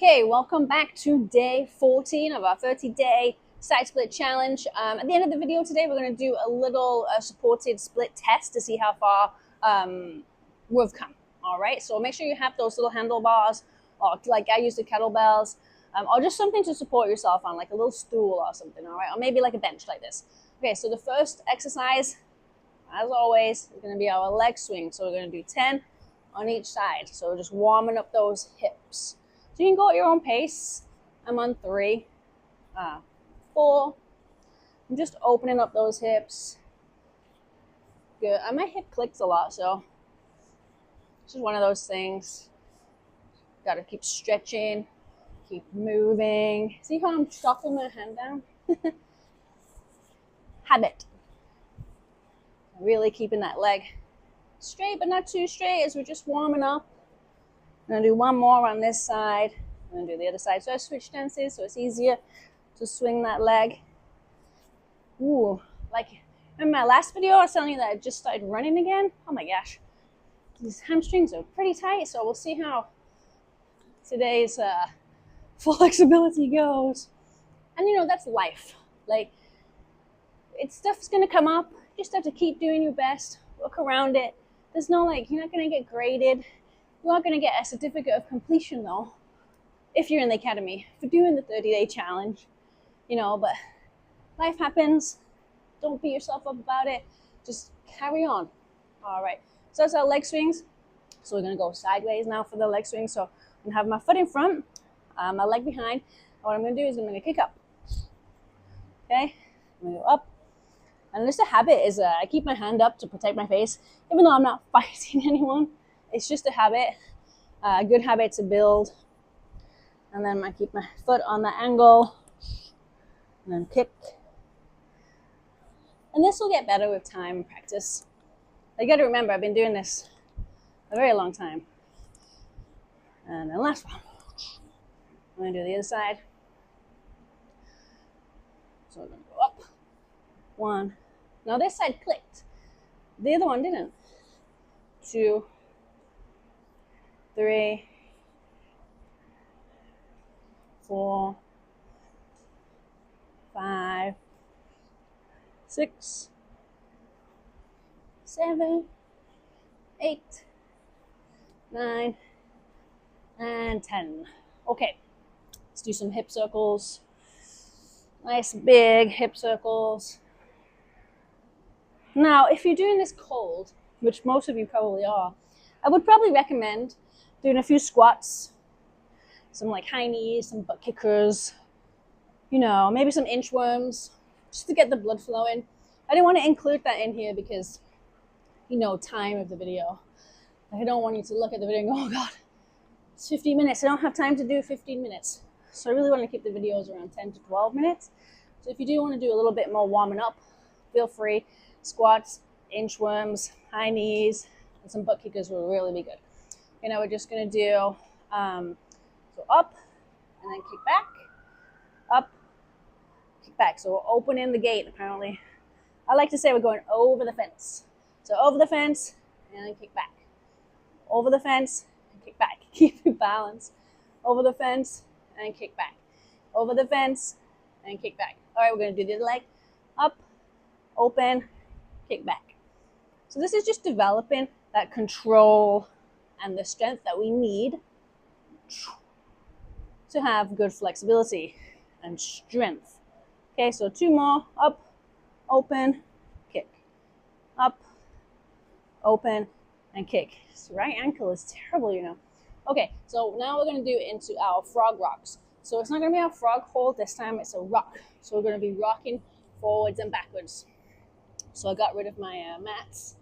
Okay, welcome back to day 14 of our 30-day side split challenge. At the end of the video today, we're going to do a little supported split test to see how far we've come. All right, so make sure you have those little handlebars, or like I use the kettlebells, or just something to support yourself on, like a little stool or something. All right, or maybe like a bench like this. Okay, so the first exercise, as always, is going to be our leg swing. So we're going to do 10 on each side. So we're just warming up those hips. So you can go at your own pace. I'm on 3, 4. I'm just opening up those hips. Good. My hip clicks a lot, so this is one of those things. Got to keep stretching, keep moving. See how I'm shuffling my hand down? Habit. Really keeping that leg straight, but not too straight as we're just warming up. I'm going to do one more on this side. I'm going to do the other side. So I switch stances so it's easier to swing that leg. Ooh, like in my last video, I was telling you that I just started running again. Oh my gosh. These hamstrings are pretty tight, so we'll see how today's flexibility goes. And you know, that's life. Like, stuff's going to come up. You just have to keep doing your best. Work around it. There's no, like, you're not going to get graded. You're not going to get a certificate of completion, though, if you're in the academy, for doing the 30-day challenge, you know, but life happens. Don't beat yourself up about it. Just carry on. All right. So that's our leg swings. So we're going to go sideways now for the leg swing. So I'm going to have my foot in front, my leg behind. And what I'm going to do is I'm going to kick up. Okay? I'm going to go up. And just a habit is I keep my hand up to protect my face, even though I'm not fighting anyone. It's just a habit, a good habit to build. And then I keep my foot on the angle, and then kick. And this will get better with time and practice. You got to remember, I've been doing this a very long time. And then last one. I'm going to do the other side. So we're going to go up. 1. Now this side clicked. The other one didn't. 2, 3, 4, 5, 6, 7, 8, 9, and 10. Okay, let's do some hip circles. Nice big hip circles. Now, if you're doing this cold, which most of you probably are, I would probably recommend doing a few squats, some like high knees, some butt kickers, you know, maybe some inchworms, just to get the blood flowing. I didn't want to include that in here because, you know, time of the video. I don't want you to look at the video and go, oh God, it's 15 minutes. I don't have time to do 15 minutes. So I really want to keep the videos around 10 to 12 minutes. So if you do want to do a little bit more warming up, feel free. Squats, inchworms, high knees, and some butt kickers will really be good. You know, we're just going to do so up and then kick back, up, kick back. So we're opening the gate, apparently. I like to say we're going over the fence. So over the fence and then kick back. Over the fence and kick back. Keep your balance. Over the fence and kick back. Over the fence and kick back. All right, we're going to do the other leg. Up, open, kick back. So this is just developing that control and the strength that we need to have good flexibility and strength. Okay, so 2 more. Up, open, kick. Up, open, and kick. This right ankle is terrible, you know. Okay, so now we're going to do into our frog rocks. So it's not going to be our frog hold this time, it's a rock. So we're going to be rocking forwards and backwards. So I got rid of my mats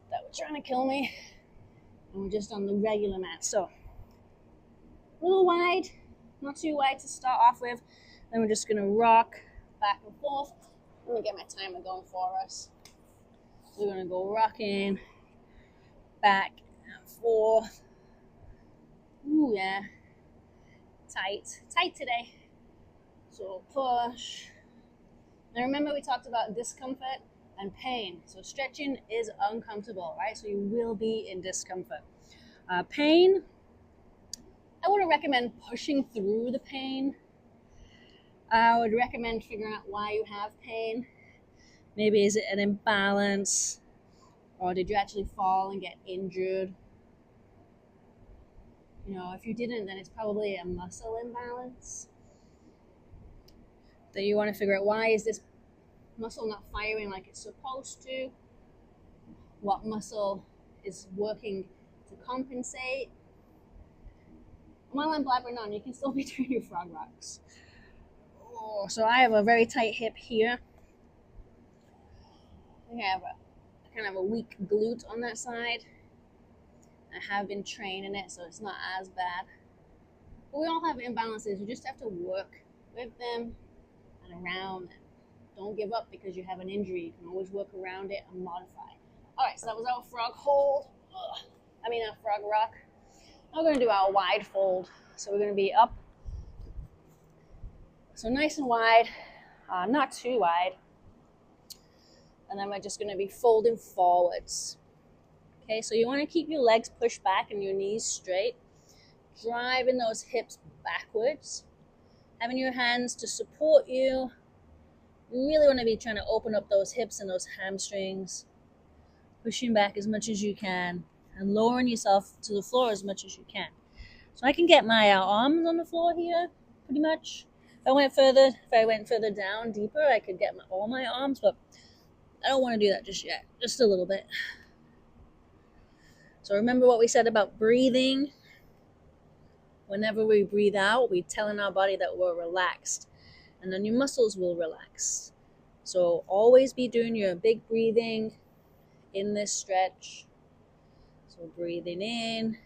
that were trying to kill me. And we're just on the regular mat. So a little wide, not too wide to start off with. Then we're just going to rock back and forth. Let me get my timer going for us. So we're going to go rocking back and forth. Ooh, yeah. Tight today. So push. Now remember we talked about discomfort and pain. So stretching is uncomfortable, right? So you will be in discomfort. Pain I wouldn't recommend pushing through the pain. I would recommend figuring out why you have pain. Maybe is it an imbalance, or did you actually fall and get injured? You know, if you didn't, then it's probably a muscle imbalance that you want to figure out. Why is this muscle not firing like it's supposed to? What muscle is working to compensate? While I'm blabbering on, you can still be doing your frog rocks. Oh, so I have a very tight hip here. I have a kind of a weak glute on that side. I have been training it, so it's not as bad. But we all have imbalances. You just have to work with them and around them. Don't give up because you have an injury. You can always work around it and modify. All right, so that was our frog hold. Our frog rock. Now we're going to do our wide fold. So we're going to be up. So nice and wide, not too wide. And then we're just going to be folding forwards. Okay, so you want to keep your legs pushed back and your knees straight. Driving those hips backwards. Having your hands to support you. You really want to be trying to open up those hips and those hamstrings. Pushing back as much as you can. And lowering yourself to the floor as much as you can. So I can get my arms on the floor here, pretty much. If I went further down, deeper, I could get all my arms, but I don't want to do that just yet. Just a little bit. So remember what we said about breathing. Whenever we breathe out, we're telling our body that we're relaxed. And then your muscles will relax. So always be doing your big breathing in this stretch. So breathing in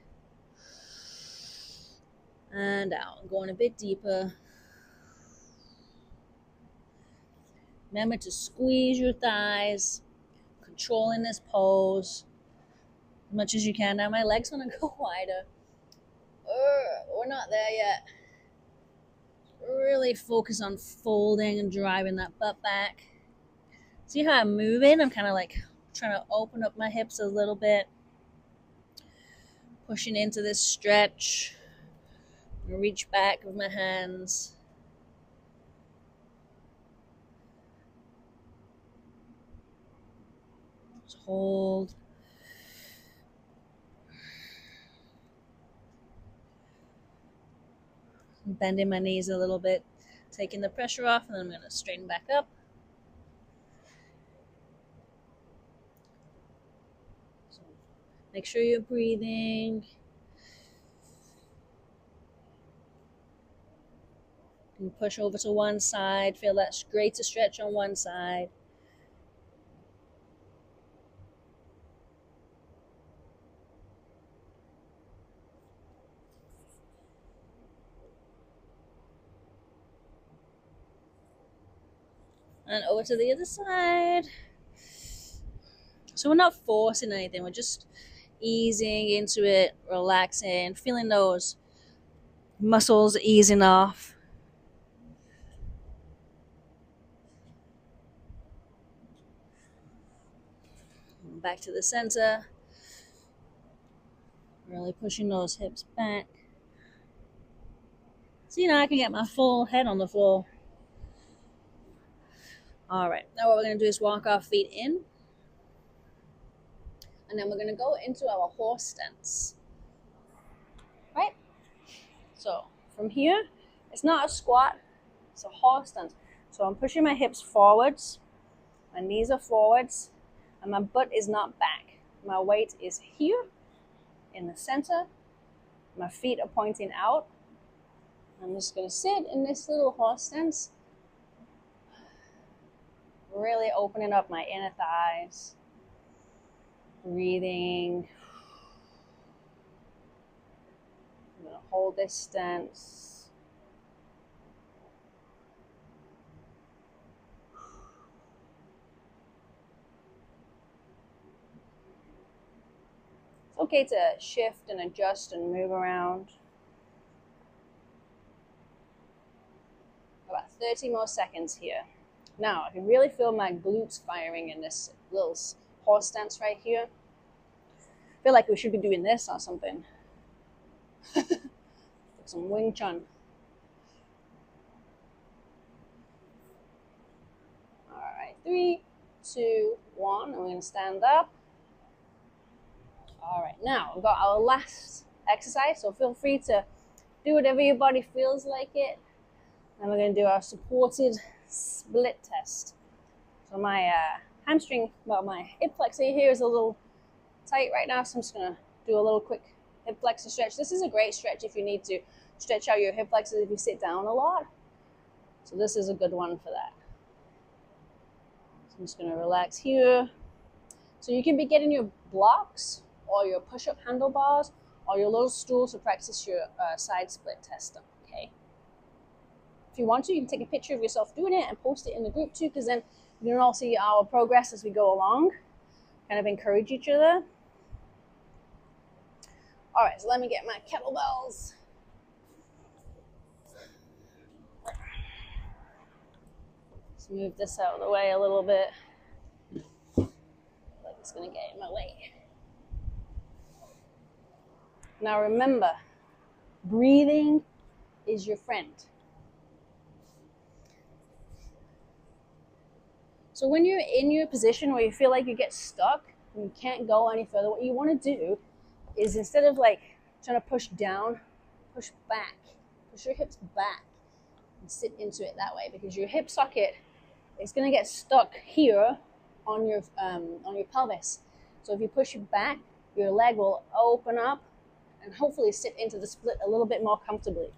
and out. Going a bit deeper. Remember to squeeze your thighs, controlling this pose as much as you can. Now my legs want to go wider. We're not there yet. Really focus on folding and driving that butt back. See how I'm moving? I'm kind of like trying to open up my hips a little bit. Pushing into this stretch. Reach back with my hands. Just hold. Bending my knees a little bit, taking the pressure off, and then I'm going to straighten back up. So make sure you're breathing. You can push over to one side, feel that greater stretch on one side. And over to the other side. So we're not forcing anything. We're just easing into it, relaxing, feeling those muscles easing off. Back to the center. Really pushing those hips back. So, I can get my full head on the floor. All right, now what we're going to do is walk our feet in. And then we're going to go into our horse stance. Right? So from here, it's not a squat, it's a horse stance. So I'm pushing my hips forwards, my knees are forwards, and my butt is not back. My weight is here in the center. My feet are pointing out. I'm just going to sit in this little horse stance. Really opening up my inner thighs. Breathing. I'm going to hold this stance. It's okay to shift and adjust and move around. About 30 more seconds here. Now, I can really feel my glutes firing in this little horse stance right here. I feel like we should be doing this or something. some Wing Chun. All right, 3, 2, 1, and we're going to stand up. All right, now we've got our last exercise, so feel free to do whatever your body feels like it. And we're going to do our supported split test. So my hamstring, well, my hip flexor here is a little tight right now, so I'm just going to do a little quick hip flexor stretch. This is a great stretch if you need to stretch out your hip flexors if you sit down a lot. So this is a good one for that. So I'm just going to relax here. So you can be getting your blocks or your push-up handlebars or your little stool to practice your side split test, okay? If you want to, you can take a picture of yourself doing it and post it in the group too, because then you can all see our progress as we go along, kind of encourage each other. All right, so let me get my kettlebells. Let's move this out of the way a little bit. Like it's gonna get in my way. Now remember, breathing is your friend. So when you're in your position where you feel like you get stuck and you can't go any further, what you want to do is, instead of like trying to push down, push back, push your hips back and sit into it that way, because your hip socket is going to get stuck here on your pelvis. So if you push it back, your leg will open up and hopefully sit into the split a little bit more comfortably.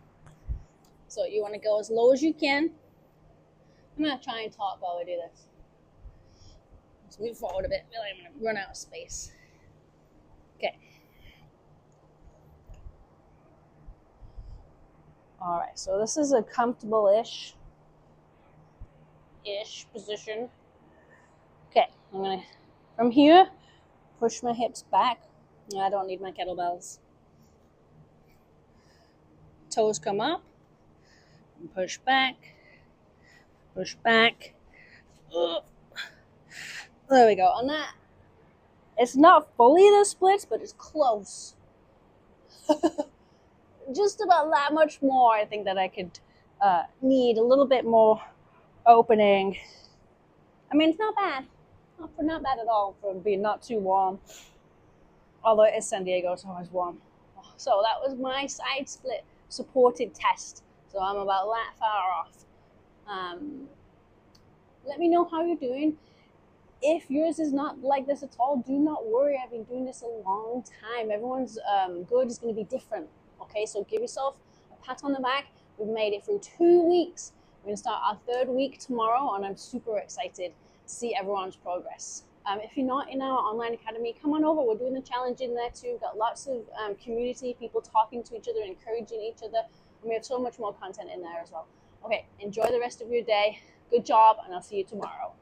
So you want to go as low as you can. I'm going to try and talk while we do this. Let's move forward a bit. Really, I'm going to run out of space. Okay. All right, so this is a comfortable-ish position. Okay, I'm going to, from here, push my hips back. I don't need my kettlebells. Toes come up, and push back, push back. Ugh. There we go. On that, it's not fully the splits, but it's close. Just about that much more. I think that I could need a little bit more opening. I mean, it's not bad. Not bad at all for being not too warm. Although it is San Diego, so always warm. So that was my side split supported test. So I'm about that far off. Let me know how you're doing. If yours is not like this at all, do not worry. I've been doing this a long time. Everyone's good is going to be different. Okay, so give yourself a pat on the back. We've made it through 2 weeks. We're going to start our 3rd week tomorrow, and I'm super excited to see everyone's progress. If you're not in our online academy, come on over. We're doing the challenge in there too. We've got lots of community, people talking to each other, encouraging each other. And we have so much more content in there as well. Okay, enjoy the rest of your day. Good job, and I'll see you tomorrow.